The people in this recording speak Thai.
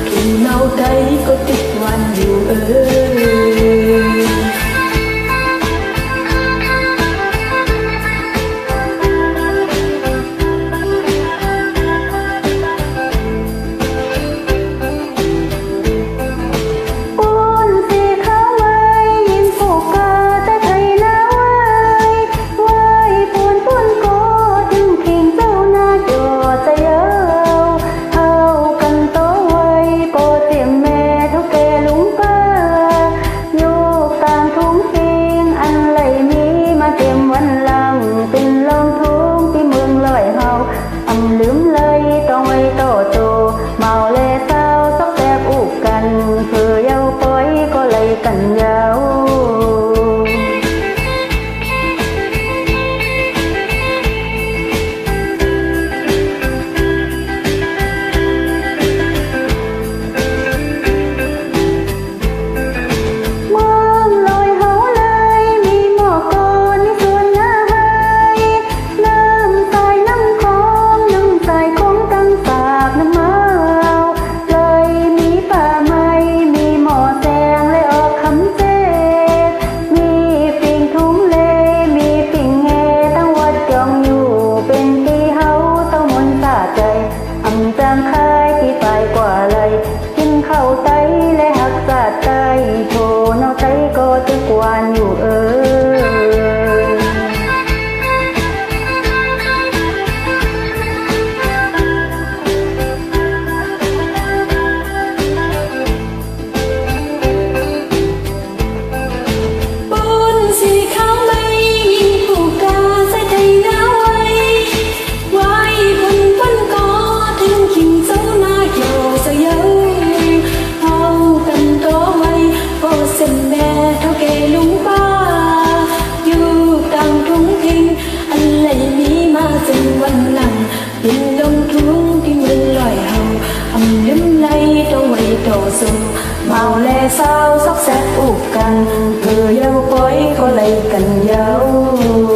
ทุ่งเนาใดก็ติดวันอยู่ลืมเลยต้องไว้ต่อโตเมาแลเศร้าซอกแซบอุกกันเพื่อเยาปล่อยก็เลยกันยาวจางคายที่ไปกว่าเลยกินข้าวไตและหักสาดไตโชเนาไตก็ตึกวานอยู่ดินลงทุ่งที่มันลอยเห่าลืมไหลต้องไว้ต่อสู้เมาแลเศร้าซอกแซกอุกกันเพื่อเยาปล่อยก็เลยกันยาว